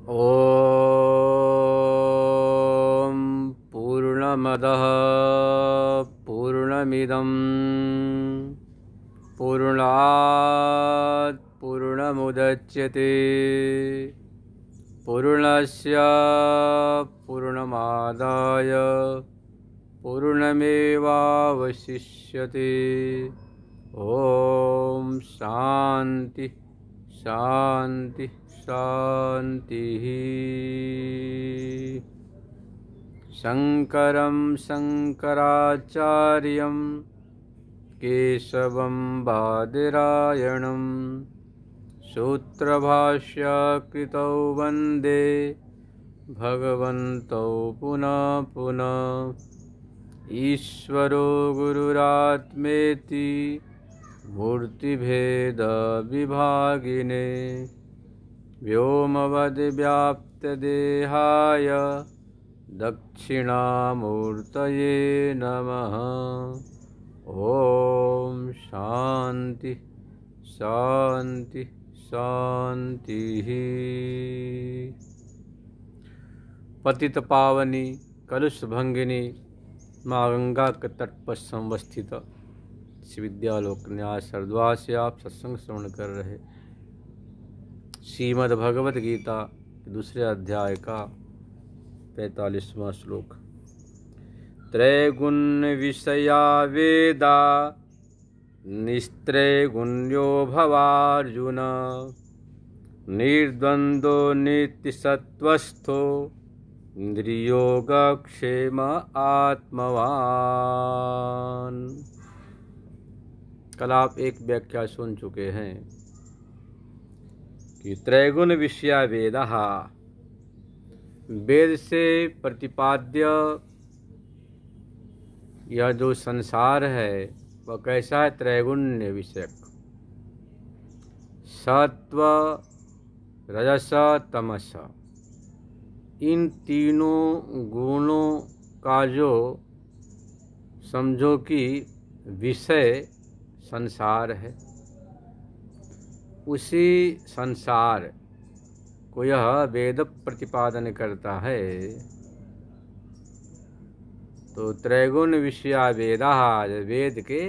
ॐ पूर्णमदः पूर्णमिदं पूर्णात् पूर्णमुदच्यते पूर्णस्य पूर्णमादाय पूर्णमेवावशिष्यते। ॐ शान्ति शान्ति शान्तिः। शङ्करं शङ्कराचार्यं केशवं बादरायणं सूत्रभाष्यकृतौ वन्दे भगवन्तौ पुनः पुनः। ईश्वरो गुरुरात्मेति मूर्तिभेदविभागिने व्योमवद्व्याप्तदेहाय दक्षिणामूर्तये नमः। ॐ शान्ति शान्ति शान्तिः। पतित पावनी कलुषभंगिनी माँ गंगा के तट पर संवस्थित विद्यालोक न्यास हरिद्वार से आप सत्संग श्रवण कर रहे श्रीमद् भगवत गीता दूसरे अध्याय का 45वां श्लोक। त्रैगुण विषया वेदा निस्त्रैगुण्यो भवार्जुन निर्द्वन्द्वो नित्यसत्त्वस्थो इंद्रियोगक्षेम आत्मवान। कल आप एक व्याख्या सुन चुके हैं कि त्रैगुण विषया वेदः, वेद से प्रतिपाद्य यह जो संसार है वह कैसा है? त्रैगुण्य विषयक, सत्व रजस तमस, इन तीनों गुणों का जो समझो कि विषय संसार है, उसी संसार को यह वेद प्रतिपादन करता है। तो त्रैगुण विषया वेदा, वेद के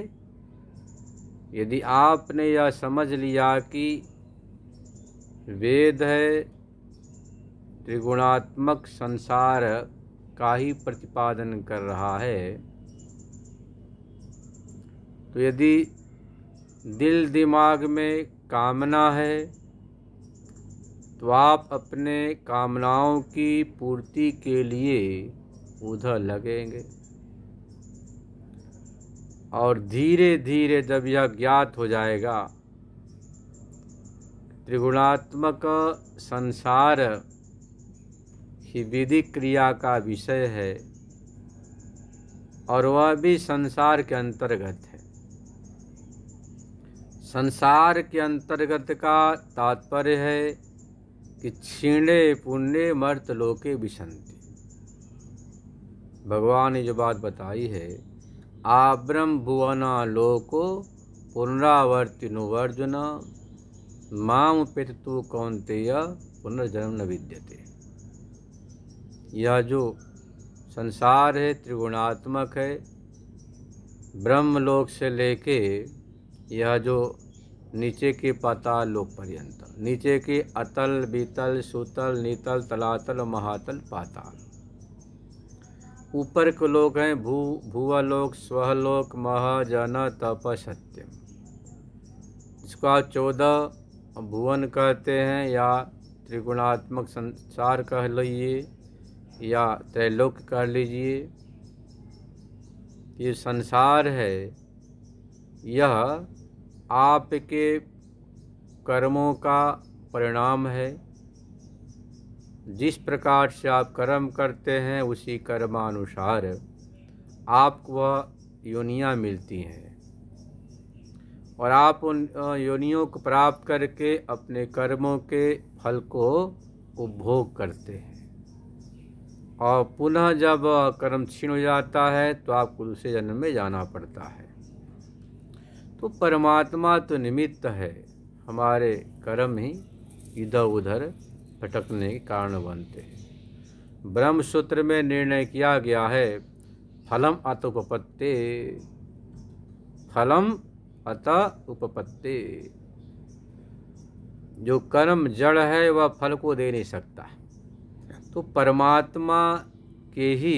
यदि आपने यह समझ लिया कि वेद है त्रिगुणात्मक संसार का ही प्रतिपादन कर रहा है, तो यदि दिल दिमाग में कामना है तो आप अपने कामनाओं की पूर्ति के लिए उधर लगेंगे। और धीरे धीरे जब यह ज्ञात हो जाएगा त्रिगुणात्मक संसार ही विधिक क्रिया का विषय है और वह भी संसार के अंतर्गत है। संसार के अंतर्गत का तात्पर्य है कि क्षीणे पुण्य मर्त लोके विशन्ति। भगवान ने जो बात बताई है, आब्रह्म भुवना लोको पुनरावर्तिनोऽर्जुन माम उपेतु कौन्तेय पुनर्जन्म न विद्यते। यह जो संसार है त्रिगुणात्मक है, ब्रह्मलोक से लेके यह जो नीचे के पाताल लोक पर्यंत, नीचे के अतल बीतल सुतल नीतल तलातल महातल पाताल, ऊपर के लोक हैं भूवलोक स्वहलोक मह जन तप सत्यम। इसको आप 14 भुवन कहते हैं या त्रिगुणात्मक संसार कह लीजिए या त्रैलोक कह लीजिए। ये संसार है, यह आपके कर्मों का परिणाम है। जिस प्रकार से आप कर्म करते हैं उसी कर्मानुसार आपको वह योनियाँ मिलती हैं और आप उन योनियों को प्राप्त करके अपने कर्मों के फल को उपभोग करते हैं। और पुनः जब कर्म क्षीण हो जाता है तो आपको दूसरे जन्म में जाना पड़ता है। तो परमात्मा तो निमित्त है, हमारे कर्म ही इधर उधर भटकने के कारण बनते हैं। ब्रह्म सूत्र में निर्णय किया गया है फलम अत उपपत्ते, फलम अत उपपत्ते। जो कर्म जड़ है वह फल को दे नहीं सकता, तो परमात्मा के ही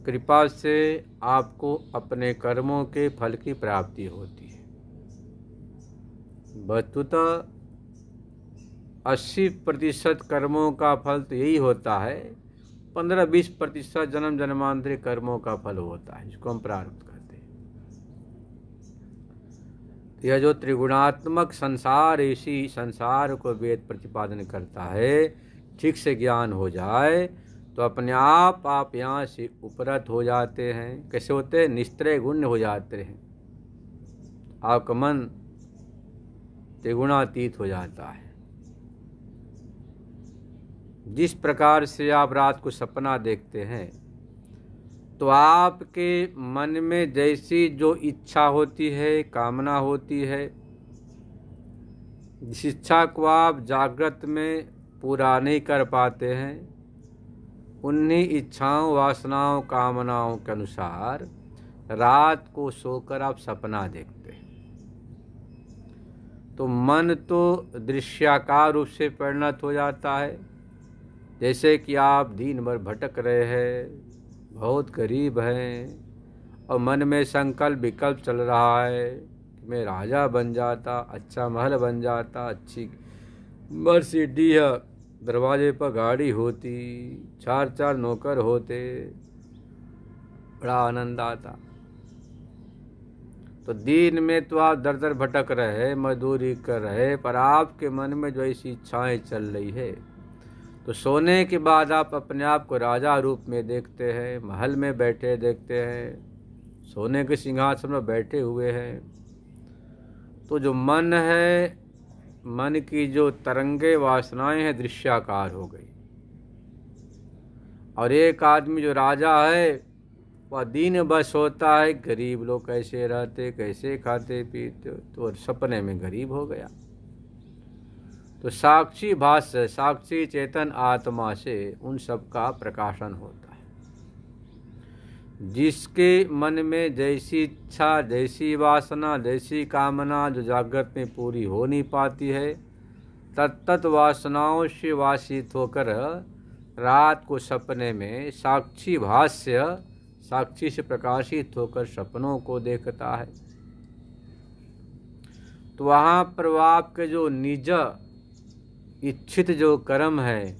कृपा से आपको अपने कर्मों के फल की प्राप्ति होती है। वस्तुतः 80% कर्मों का फल तो यही होता है, 15-20% जन्म जन्मांतरी कर्मों का फल होता है, जिसको हम प्रारब्ध कहते हैं। यह जो त्रिगुणात्मक संसार, इसी संसार को वेद प्रतिपादन करता है, ठीक से ज्ञान हो जाए तो अपने आप यहाँ से उपरत हो जाते हैं। कैसे होते हैं? निस्त्रय गुण्य हो जाते हैं। आपका मन त्रिगुणातीत हो जाता है। जिस प्रकार से आप रात को सपना देखते हैं, तो आपके मन में जैसी जो इच्छा होती है, कामना होती है, जिस इच्छा को आप जागृत में पूरा नहीं कर पाते हैं, उन्हीं इच्छाओं, वासनाओं, कामनाओं के अनुसार रात को सोकर आप सपना देखते हैं। तो मन तो दृश्याकार रूप से परिणत हो जाता है। जैसे कि आप दिन भर भटक रहे हैं, बहुत गरीब हैं, और मन में संकल्प विकल्प चल रहा है कि मैं राजा बन जाता, अच्छा महल बन जाता, अच्छी मर्सिडीज दरवाजे पर गाड़ी होती, 4 नौकर होते, बड़ा आनंद आता। तो दिन में तो आप दर दर भटक रहे, मजदूरी कर रहे, पर आपके मन में जो ऐसी इच्छाएं चल रही है, तो सोने के बाद आप अपने आप को राजा रूप में देखते हैं, महल में बैठे देखते हैं, सोने के सिंहासन में बैठे हुए हैं। तो जो मन है, मन की जो तरंगे वासनाएं हैं, दृश्याकार हो गई। और एक आदमी जो राजा है, वह दिन बस होता है गरीब लोग कैसे रहते, कैसे खाते पीते, तो सपने में गरीब हो गया। तो साक्षी भाष्य, साक्षी चेतन आत्मा से उन सब का प्रकाशन होता है। जिसके मन में जैसी इच्छा, जैसी वासना, जैसी कामना जो जागृत में पूरी हो नहीं पाती है, तत्त वासनाओं से वासित होकर रात को सपने में साक्षी भाष्य, साक्षी से प्रकाशित होकर सपनों को देखता है। तो वहाँ पर आपके जो निज इच्छित जो कर्म है,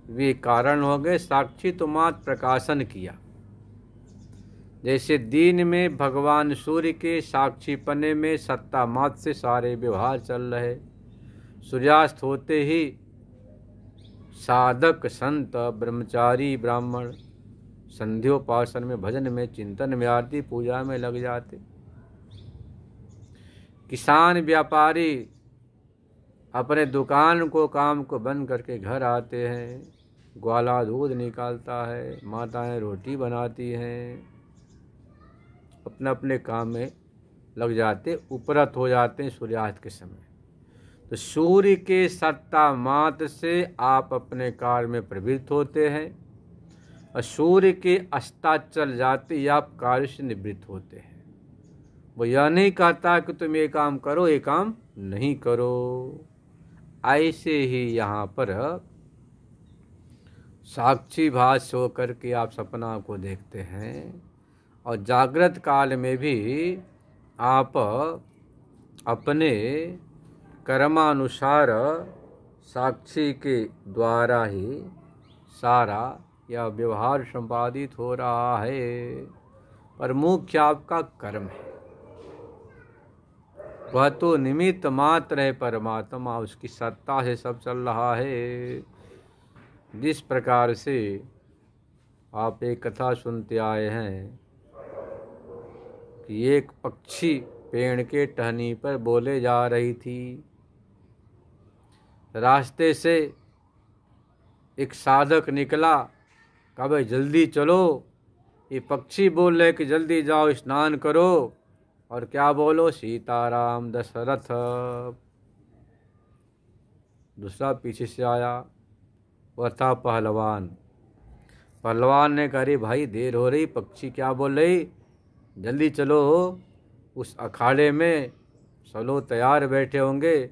वे कारण हो गए। साक्षी तो मात्र प्रकाशन किया। जैसे दिन में भगवान सूर्य के साक्षीपने में सत्ता मात्र से सारे व्यवहार चल रहे, सूर्यास्त होते ही साधक, संत, ब्रह्मचारी, ब्राह्मण संध्योपासन में, भजन में, चिंतन में, आरती पूजा में लग जाते। किसान, व्यापारी अपने दुकान को, काम को बंद करके घर आते हैं, ग्वाला दूध निकालता है, माताएं रोटी बनाती हैं, अपने अपने काम में लग जाते, उपरत हो जाते हैं सूर्यास्त के समय। तो सूर्य के सत्ता मात्र से आप अपने कार्य में प्रवृत्त होते हैं, और सूर्य के अस्ताचल जाते ही आप कार्य से निवृत्त होते हैं। वो यह नहीं कहता कि तुम ये काम करो, ये काम नहीं करो। ऐसे ही यहाँ पर साक्षी भाष्य होकर के आप सपना को देखते हैं, और जागृत काल में भी आप अपने कर्मानुसार साक्षी के द्वारा ही सारा यह व्यवहार संपादित हो रहा है। पर मुख्य आपका कर्म है, वह तो निमित्त मात्र है। परमात्मा उसकी सत्ता से सब चल रहा है। जिस प्रकार से आप एक कथा सुनते आए हैं कि एक पक्षी पेड़ के टहनी पर बोले जा रही थी, रास्ते से एक साधक निकला, कहा भाई जल्दी चलो, ये पक्षी बोल रहे कि जल्दी जाओ स्नान करो, और क्या बोलो, सीताराम दशरथ। दूसरा पीछे से आया, वह था पहलवान। पहलवान ने कहा, अरे भाई देर हो रही, पक्षी क्या बोल रही, जल्दी चलो, उस अखाड़े में सब लोग तैयार बैठे होंगे,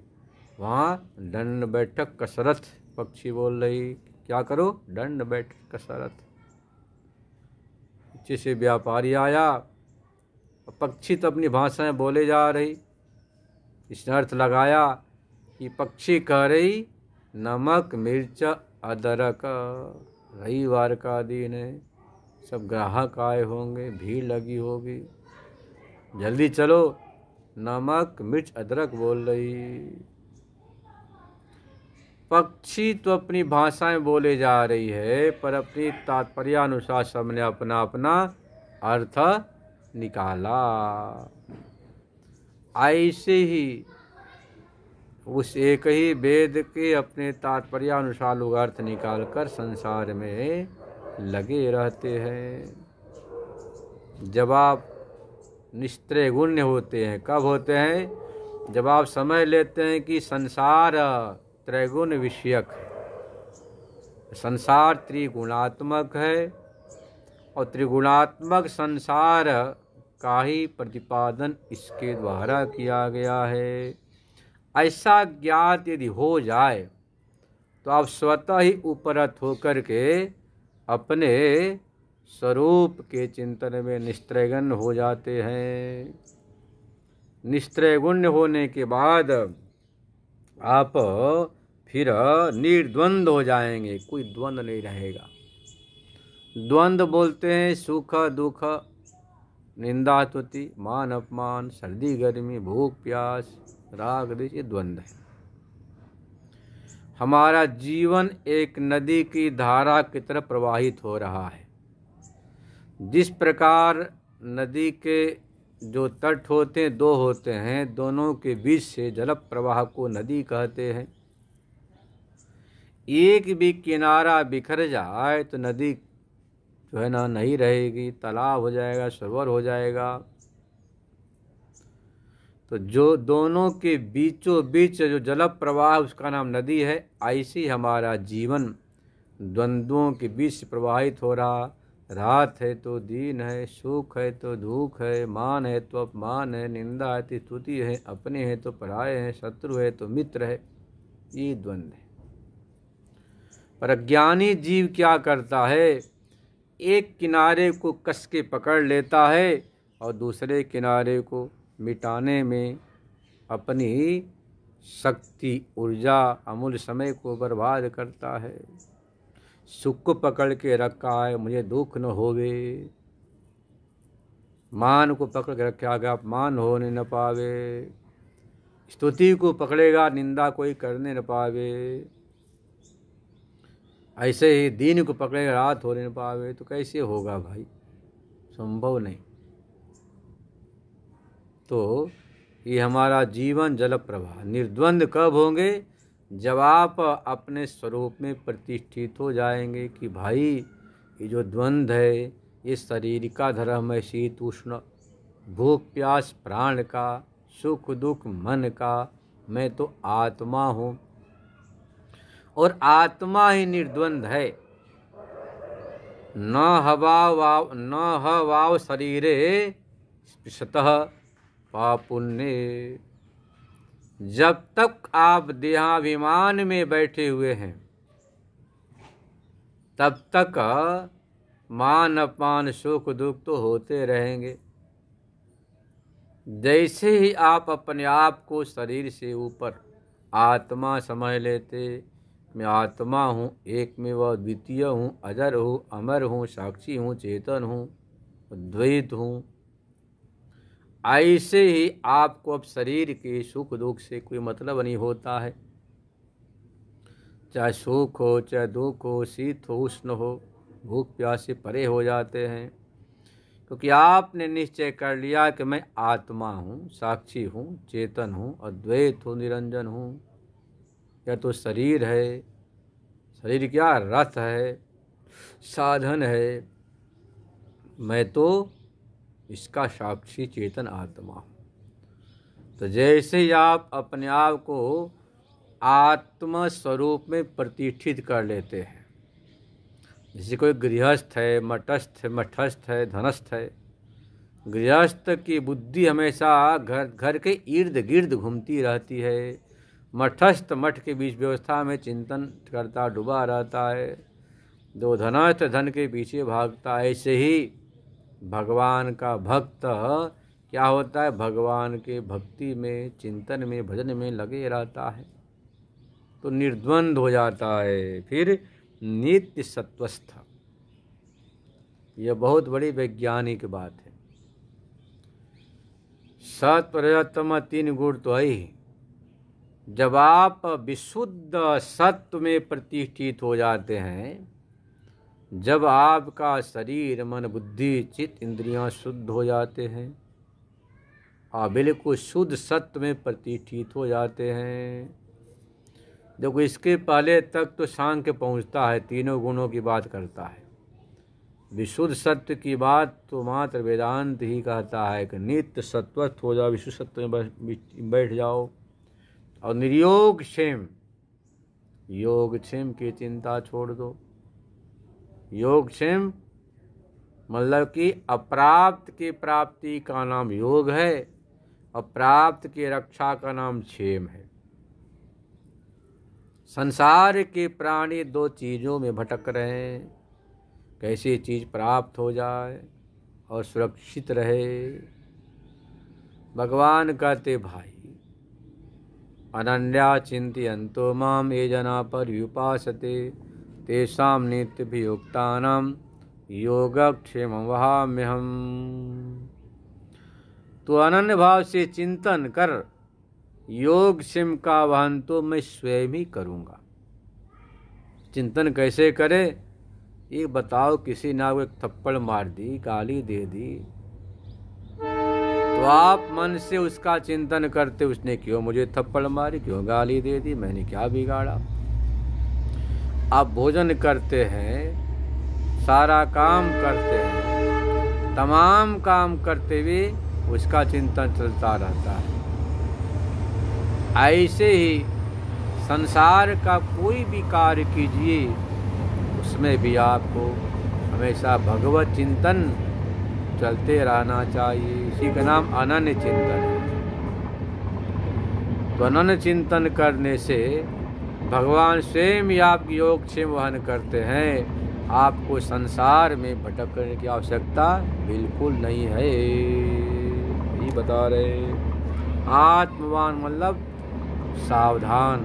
वहाँ दंड बैठक कसरत। पक्षी बोल रही, क्या करो, दंड बैठक कसरत। पीछे से व्यापारी आया, पक्षी तो अपनी भाषा में बोले जा रही, इसने अर्थ लगाया कि पक्षी कह रही नमक मिर्च अदरक, रविवार का दिन है, सब ग्राहक आए होंगे, भीड़ लगी होगी, जल्दी चलो, नमक मिर्च अदरक बोल रही। पक्षी तो अपनी भाषा में बोले जा रही है, पर अपनी तात्पर्यानुसार सबने अपना अपना अर्थ निकाला। ऐसे ही उस एक ही वेद के अपने तात्पर्यानुसार लोग अर्थ निकालकर संसार में लगे रहते हैं। जब आप निस्त्रैगुण्य होते हैं, कब होते हैं, जब आप समझ लेते हैं कि संसार त्रैगुण विषयक है, संसार त्रिगुणात्मक है और त्रिगुणात्मक संसार का ही प्रतिपादन इसके द्वारा किया गया है। ऐसा ज्ञात यदि हो जाए तो आप स्वतः ही उपरत होकर के अपने स्वरूप के चिंतन में निस्त्रैगुण हो जाते हैं। निस्त्रैगुण्य होने के बाद आप फिर निर्द्वंद हो जाएंगे, कोई द्वंद नहीं रहेगा। द्वंद बोलते हैं सुख दुख, निंदा स्तुति, मान अपमान, सर्दी गर्मी, भूख प्यास, राग द्वेष, ये द्वंद है। हमारा जीवन एक नदी की धारा की तरफ प्रवाहित हो रहा है। जिस प्रकार नदी के जो तट होते हैं, दो होते हैं, दोनों के बीच से जल प्रवाह को नदी कहते हैं। एक भी किनारा बिखर जाए तो नदी जो है ना नहीं रहेगी, तालाब हो जाएगा, सरोवर हो जाएगा। तो जो दोनों के बीचों बीच जो जल प्रवाह उसका नाम नदी है। ऐसी हमारा जीवन द्वंद्वों के बीच प्रवाहित हो रहा। रात है तो दिन है, सुख है तो दुख है, मान है तो अपमान है, निंदा है तो स्तुति है, अपने हैं तो पराये हैं, शत्रु है तो मित्र है, ये द्वंद्व है। पर अज्ञानी जीव क्या करता है, एक किनारे को कस के पकड़ लेता है और दूसरे किनारे को मिटाने में अपनी शक्ति, ऊर्जा, अमूल्य समय को बर्बाद करता है। सुख को पकड़ के रखा है, मुझे दुख न होवे, मान को पकड़ के रखा गया, अपमान होने न पावे, स्तुति को पकड़ेगा, निंदा कोई करने न पावे, ऐसे ही दिन को पकड़ेगा, रात होने न पावे, तो कैसे होगा भाई, संभव नहीं। तो ये हमारा जीवन जल प्रवाह निर्द्वंद कब होंगे, जब आप अपने स्वरूप में प्रतिष्ठित हो जाएंगे कि भाई ये जो द्वंद्व है, ये शरीर का धर्म है, शीत उष्ण, भूख प्यास प्राण का, सुख दुख मन का, मैं तो आत्मा हूँ और आत्मा ही निर्द्वंद है। न हवाव शरीरे स्पृशतः पापुण्य। जब तक आप देहाभिमान में बैठे हुए हैं तब तक मान अपमान सुख दुख तो होते रहेंगे। जैसे ही आप अपने आप को शरीर से ऊपर आत्मा समझ लेते, मैं आत्मा हूँ, एक में वह द्वितीय हूँ, अजर हूँ, अमर हूँ, साक्षी हूँ, चेतन हूँ, द्वैत हूँ, ऐसे ही आपको अब शरीर के सुख दुख से कोई मतलब नहीं होता है। चाहे सुख हो, चाहे दुख हो, शीत हो, उष्ण हो, भूख प्यास से परे हो जाते हैं, क्योंकि आपने निश्चय कर लिया कि मैं आत्मा हूँ, साक्षी हूँ, चेतन हूँ, अद्वैत हूँ, निरंजन हूँ। यह तो शरीर है, शरीर क्या रथ है, साधन है, मैं तो इसका साक्षी चेतन आत्मा हूँ। तो जैसे ही आप अपने आप को आत्म स्वरूप में प्रतिष्ठित कर लेते हैं। जैसे कोई गृहस्थ है, मठस्थ है, धनस्थ है। गृहस्थ की बुद्धि हमेशा घर के इर्द गिर्द घूमती रहती है। मठस्थ मठ के बीच व्यवस्था में चिंतन करता डूबा रहता है। जो धनस्थ धन के पीछे भागता है। ऐसे ही भगवान का भक्त क्या होता है, भगवान के भक्ति में, चिंतन में, भजन में लगे रहता है तो निर्द्वंद हो जाता है। फिर नित्य सत्वस्थ, यह बहुत बड़ी वैज्ञानिक बात है। सत्व रजस तम 3 गुण तो है ही। जब आप विशुद्ध सत्व में प्रतिष्ठित हो जाते हैं, जब आपका शरीर मन बुद्धि चित्त इंद्रियां शुद्ध हो जाते हैं, आप बिल्कुल शुद्ध सत्व में प्रतिष्ठित हो जाते हैं। देखो इसके पहले तक तो सांख्य पहुंचता है, 3 गुणों की बात करता है। विशुद्ध सत्व की बात तो मात्र वेदांत ही कहता है कि नित्य सत्वस्थ हो जाओ, विशुद्ध सत्व में बैठ जाओ और निर्योग क्षेम, योग क्षेम की चिंता छोड़ दो। योग क्षेम मतलब कि अप्राप्त की प्राप्ति का नाम योग है और प्राप्त की रक्षा का नाम क्षेम है। संसार के प्राणी 2 चीज़ों में भटक रहे हैं, कैसी चीज़ प्राप्त हो जाए और सुरक्षित रहे। भगवान कहते भाई अनन्या चिंतयन्तो माम ये जना पर्युपासते तेषां नित्यभियुक्तानां योगक्षेमं वहाम्यहम्। तो अनन्य भाव से चिंतन कर, योग क्षेम का वहन तो मैं स्वयं ही करूँगा। चिंतन कैसे करे ये बताओ। किसी ने आपको एक थप्पड़ मार दी, गाली दे दी, तो आप मन से उसका चिंतन करते, उसने क्यों मुझे थप्पड़ मारी, क्यों गाली दे दी, मैंने क्या बिगाड़ा। आप भोजन करते हैं, सारा काम करते हैं, तमाम काम करते हुए उसका चिंतन चलता रहता है। ऐसे ही संसार का कोई भी कार्य कीजिए, उसमें भी आपको हमेशा भगवत चिंतन चलते रहना चाहिए। इसी का नाम अनन्य चिंतन है। तो अनन्य चिंतन करने से भगवान स्वयं ही आपकी योगक्षेम वहन करते हैं। आपको संसार में भटकने की आवश्यकता बिल्कुल नहीं है, ये बता रहे। आत्मवान मतलब सावधान,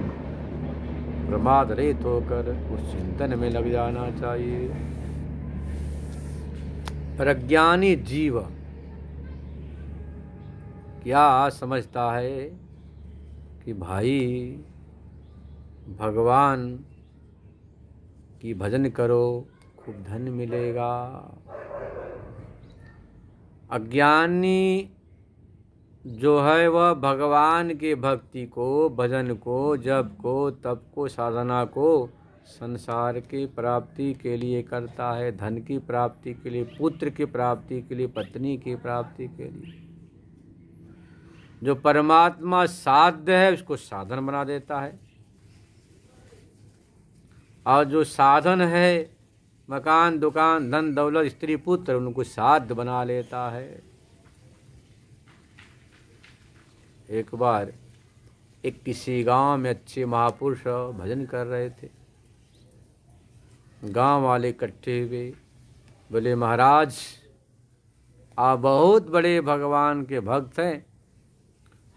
प्रमाद रहित होकर उस चिंतन में लग जाना चाहिए। प्रज्ञानी जीव क्या समझता है कि भाई भगवान की भजन करो खूब धन मिलेगा। अज्ञानी जो है वह भगवान के भक्ति को, भजन को, जप को, तप को, साधना को संसार की प्राप्ति के लिए करता है, धन की प्राप्ति के लिए, पुत्र की प्राप्ति के लिए, पत्नी की प्राप्ति के लिए। जो परमात्मा साध्य है उसको साधन बना देता है, और जो साधन है मकान, दुकान, धन, दौलत, स्त्री, पुत्र, उनको साध्य बना लेता है। एक बार एक किसी गांव में अच्छे महापुरुष भजन कर रहे थे। गांव वाले इकट्ठे हुए, बोले महाराज आप बहुत बड़े भगवान के भक्त हैं,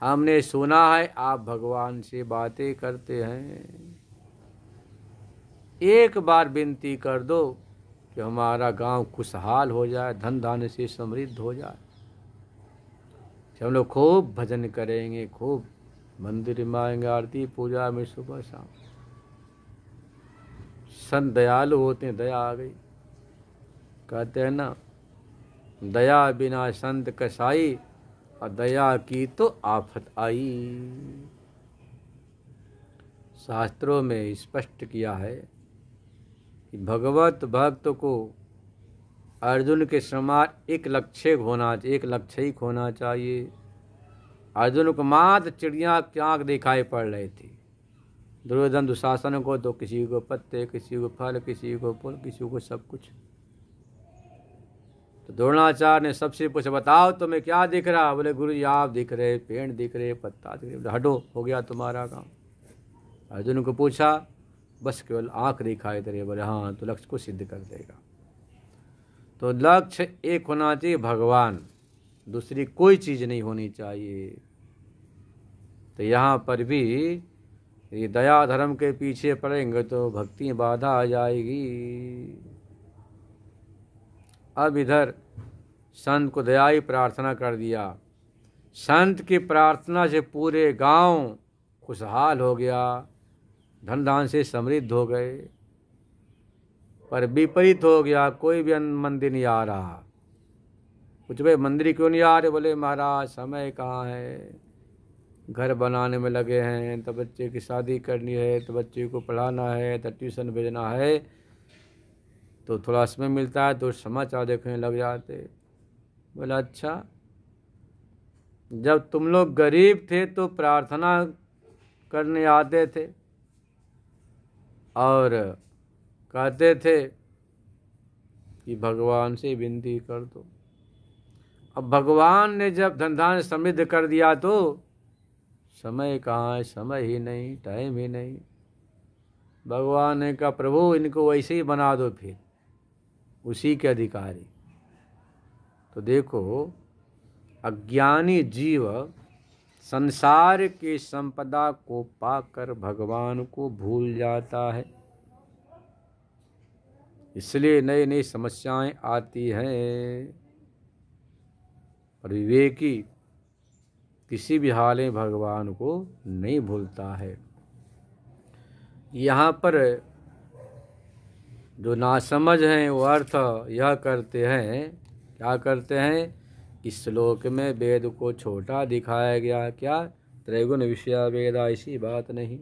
हमने सुना है आप भगवान से बातें करते हैं। एक बार विनती कर दो कि हमारा गांव खुशहाल हो जाए, धन धान्य से समृद्ध हो जाए, हम लोग खूब भजन करेंगे, खूब मंदिर में आएंगे, आरती पूजा में सुबह शाम। संत दयालु होते हैं, दया आ गई। कहते हैं ना, दया बिना संत कसाई, और दया की तो आफत आई। शास्त्रों में स्पष्ट किया है कि भगवत भक्त को अर्जुन के समान एक लक्ष्य होना चाहिए। अर्जुन को मात्र चिड़िया की आँख दिखाई पड़ रही थी, दुर्योधन दुशासन को तो किसी को पत्ते, किसी को फल, किसी को फूल, किसी को सब कुछ। तो द्रोणाचार्य ने सबसे पूछा, बताओ तुम्हें क्या दिख रहा? बोले गुरु जी आप दिख रहे, पेड़ दिख रहे, पत्ता दिख रहे। बोले हटो, हो गया तुम्हारा काम। अर्जुन को पूछा, बस केवल आंख दिखाई दे रही। बोले हाँ, तो लक्ष्य को सिद्ध कर देगा। तो लक्ष्य एक होना चाहिए, भगवान, दूसरी कोई चीज नहीं होनी चाहिए। तो यहाँ पर भी ये दया धर्म के पीछे पड़ेंगे तो भक्ति में बाधा आ जाएगी। अब इधर संत को दया ही प्रार्थना कर दिया। संत की प्रार्थना से पूरे गांव खुशहाल हो गया, धन धान से समृद्ध हो गए। पर विपरीत हो गया, कोई भी मंदिर नहीं आ रहा। कुछ भाई मंदिर क्यों नहीं आ रहे? बोले महाराज समय कहाँ है, घर बनाने में लगे हैं, तो बच्चे की शादी करनी है, तो बच्चे को पढ़ाना है, तो ट्यूशन भेजना है, तो थोड़ा समय मिलता है तो समाचार देखने लग जाते। बोला अच्छा, जब तुम लोग गरीब थे तो प्रार्थना करने आते थे और कहते थे कि भगवान से विनती कर दो। अब भगवान ने जब धन समृद्ध कर दिया तो समय कहाँ है, समय ही नहीं, टाइम ही नहीं। भगवान ने कहा प्रभु इनको वैसे ही बना दो, फिर उसी के अधिकारी। तो देखो अज्ञानी जीव संसार की संपदा को पाकर भगवान को भूल जाता है, इसलिए नई नई समस्याएं आती हैं। और विवेकी किसी भी हाल में भगवान को नहीं भूलता है। यहाँ पर जो नासमझ हैं वो अर्थ यह करते हैं, क्या करते हैं? इस श्लोक में वेद को छोटा दिखाया गया, क्या त्रैगुण विषया वेद, ऐसी बात नहीं।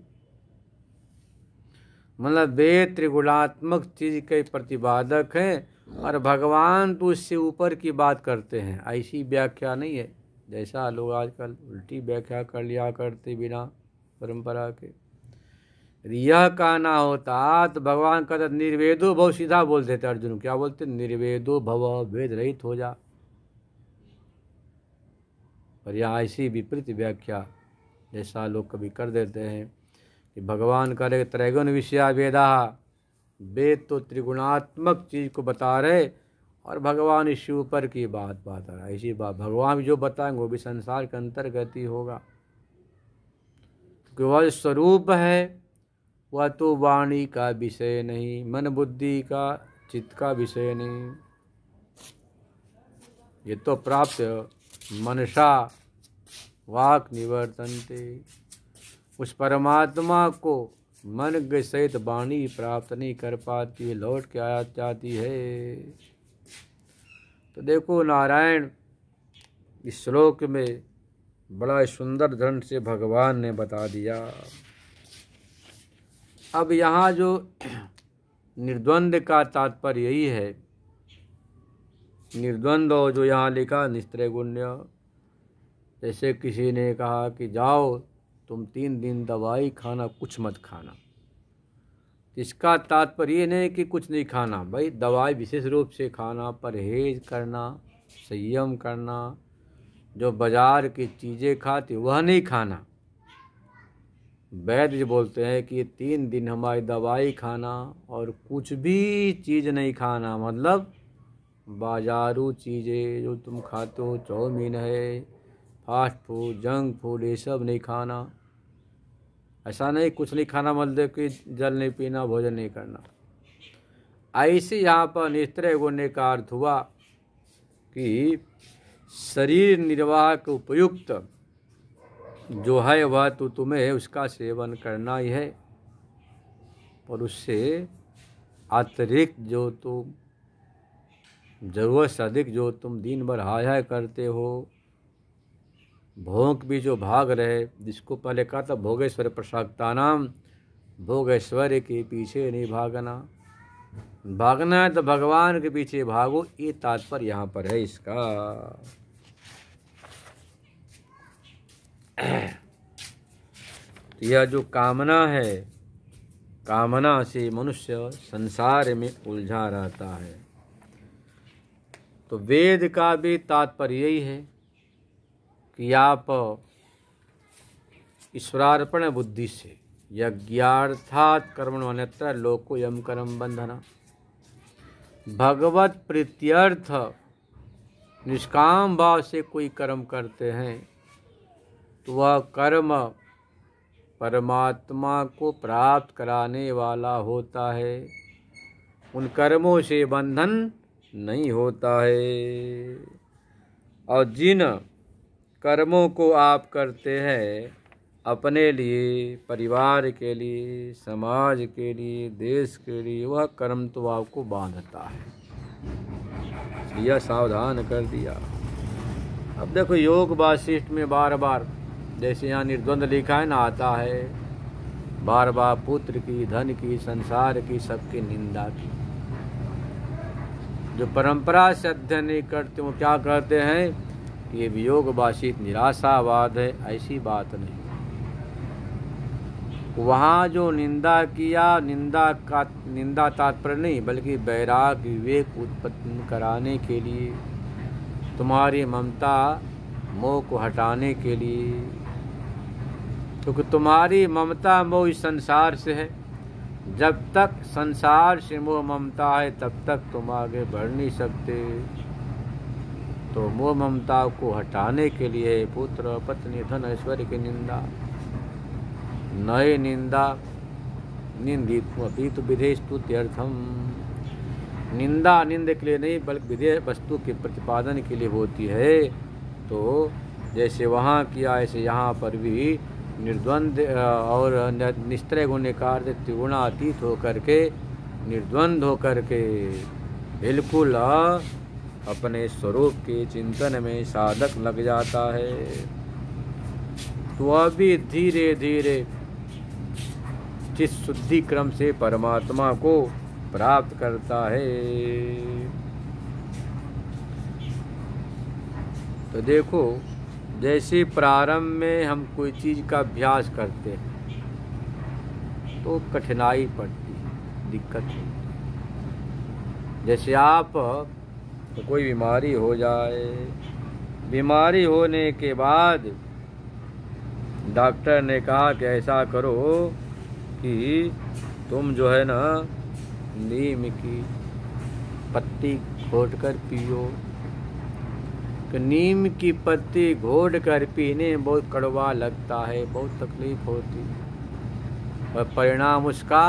मतलब वेद त्रिगुणात्मक चीज के प्रतिपादक हैं और भगवान तो उससे ऊपर की बात करते हैं, ऐसी व्याख्या नहीं है जैसा लोग आजकल उल्टी व्याख्या कर लिया करते बिना परंपरा के। यह कहना होता तो भगवान कहते निर्वेदो भव, सीधा बोल देते अर्जुन। क्या बोलते? निर्वेदो भव, वेद रहित हो जा। पर यहाँ ऐसी विपरीत व्याख्या जैसा लोग कभी कर देते हैं कि भगवान करे त्रैगुण विषया वेदा, वेद तो त्रिगुणात्मक चीज को बता रहे और भगवान इससे ऊपर की बात बता रहा है। ऐसी बात भगवान भी जो बताएंगे वो भी संसार के अंतर्गत ही होगा, क्योंकि वह स्वरूप है, वह तो वाणी का विषय नहीं, मन बुद्धि का चित्त का विषय नहीं। ये तो प्राप्त मनसा वाक निवर्तन्ते, उस परमात्मा को मन के सहित वाणी प्राप्त नहीं कर पाती है, लौट के आ जाती है। तो देखो नारायण इस श्लोक में बड़ा सुंदर ढंग से भगवान ने बता दिया। अब यहाँ जो निर्द्वंद का तात्पर्य यही है, निर्द्वंद जो यहाँ लिखा निस्त्रैगुण्य। जैसे किसी ने कहा कि जाओ तुम 3 दिन दवाई खाना, कुछ मत खाना। इसका तात्पर्य ये नहीं कि कुछ नहीं खाना, भाई दवाई विशेष रूप से खाना, परहेज करना, संयम करना। जो बाजार की चीज़ें खाती वह नहीं खाना। वैद्य बोलते हैं कि 3 दिन हमारी दवाई खाना और कुछ भी चीज़ नहीं खाना, मतलब बाजारू चीज़ें जो तुम खाते हो, चाउमीन है, फास्ट फूड, जंक फूड, ये सब नहीं खाना। ऐसा नहीं कुछ नहीं खाना मतलब कि जल नहीं पीना, भोजन नहीं करना। ऐसे यहाँ पर निस्त्रैगुण्य का अर्थ हुआ कि शरीर निर्वाह के उपयुक्त जो है वह तो तुम्हें उसका सेवन करना ही है, और उससे अतिरिक्त जो तुम जरूरत से अधिक जो तुम दिन भर हाय हाय करते हो, भोग भी जो भाग रहे, जिसको पहले कहा था भोगेश्वर प्रसाक्तानाम, भोगेश्वर के पीछे नहीं भागना। भागना है तो भगवान के पीछे भागो, ये तात्पर्य यहाँ पर है इसका। यह जो कामना है, कामना से मनुष्य संसार में उलझा रहता है। तो वेद का भी तात्पर्य यही है कि आप ईश्वरार्पण बुद्धि से यज्ञार्थात् कर्मण्यत्र लोकोऽयं कर्म बंधना, भगवत प्रीत्यर्थ निष्काम भाव से कोई कर्म करते हैं तो वह कर्म परमात्मा को प्राप्त कराने वाला होता है, उन कर्मों से बंधन नहीं होता है। और जिन कर्मों को आप करते हैं अपने लिए, परिवार के लिए, समाज के लिए, देश के लिए, वह कर्म तो आपको बांधता है। यह सावधान कर दिया। अब देखो योग वासिष्ठ में बार बार, जैसे यहाँ निर्द्वंद लिखा है ना, आता है बार बार पुत्र की, धन की, संसार की, सबकी निंदा की। जो परंपरा से अध्ययन नहीं करते वो क्या कहते हैं, ये वियोग वासिष्ठ निराशावाद है। ऐसी बात नहीं। वहाँ जो निंदा किया, निंदा तात्पर्य नहीं, बल्कि वैराग विवेक उत्पन्न कराने के लिए, तुम्हारी ममता मोह को हटाने के लिए, क्योंकि तुम्हारी ममता मोह इस संसार से है। जब तक संसार से मोह ममता है तब तक तुम आगे बढ़ नहीं सकते। तो मोह ममता को हटाने के लिए पुत्र पत्नी धन ऐश्वर्य की निंदा, नए निंदा निंदित्वपि तु विधेस्तुत्यर्थम। निंदा निंद के लिए नहीं बल्कि विधेय वस्तु के प्रतिपादन के लिए होती है। तो जैसे वहाँ किया ऐसे यहाँ पर भी निर्द्वंद और निस्त्रय गुणकार त्रिगुणातीत होकर के, निर्द्वंद होकर के बिल्कुल अपने स्वरूप के चिंतन में साधक लग जाता है। तो अभी धीरे धीरे चित्त शुद्धि क्रम से परमात्मा को प्राप्त करता है। तो देखो जैसे प्रारंभ में हम कोई चीज़ का अभ्यास करते हैं तो कठिनाई पड़ती है, दिक्कत होती है। जैसे आप तो कोई बीमारी हो जाए, बीमारी होने के बाद डॉक्टर ने कहा कि ऐसा करो कि तुम जो है ना नीम की पत्ती घोट कर पियो। कि नीम की पत्ती घोट कर पीने में बहुत कड़वा लगता है, बहुत तकलीफ होती है, और परिणाम उसका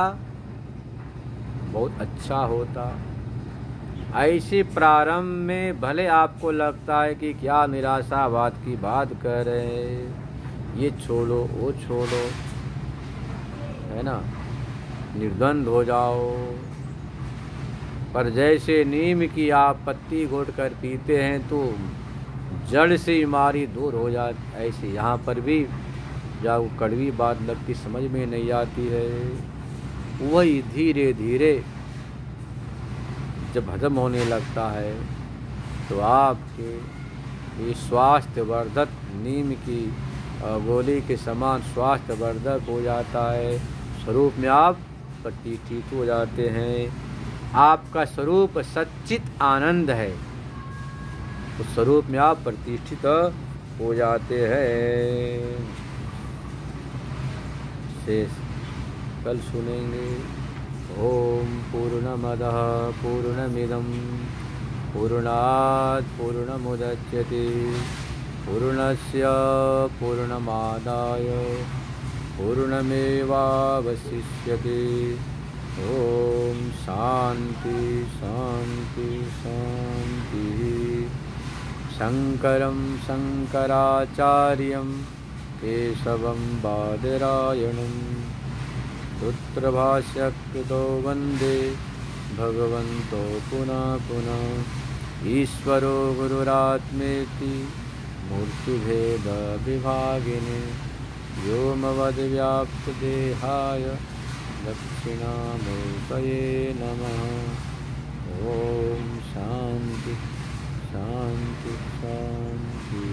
बहुत अच्छा होता। ऐसे प्रारंभ में भले आपको लगता है कि क्या निराशावाद की बात कर रहे हैं, ये छोड़ो वो छोड़ो, है ना, निर्द्वंद हो जाओ। पर जैसे नीम की आप पत्ती घोट कर पीते हैं तो जड़ से बीमारी दूर हो जाती, ऐसे यहाँ पर भी जब कड़वी बात लगती, समझ में नहीं आती है, वही धीरे धीरे जब हजम होने लगता है तो आपके ये स्वास्थ्यवर्धक नीम की गोली के समान स्वास्थ्यवर्धक हो जाता है। स्वरूप में आप प्रतिष्ठित हो जाते हैं। आपका स्वरूप सच्चित आनंद है, तो स्वरूप में आप प्रतिष्ठित हो जाते हैं। शेष कल सुनेंगे। ओम पूर्णमदः पूर्णमिदं पूर्णात् पूर्णमुदच्यते पूर्णस्य पूर्णमादाय पूर्णमेवावशिष्यते। ओम शांति शांति शांति। शंकरं शंकराचार्यं केशवं बादरायणं सूत्रभाष्यकृतो वन्दे भगवन्तो पुनः पुनः। ईश्वरो गुरुरात्मेति मूर्तिभेदविभागिने व्योमवद्व्याप्तदेहाय दक्षिणामूर्तये नमः। ओम शांति शांति शांति।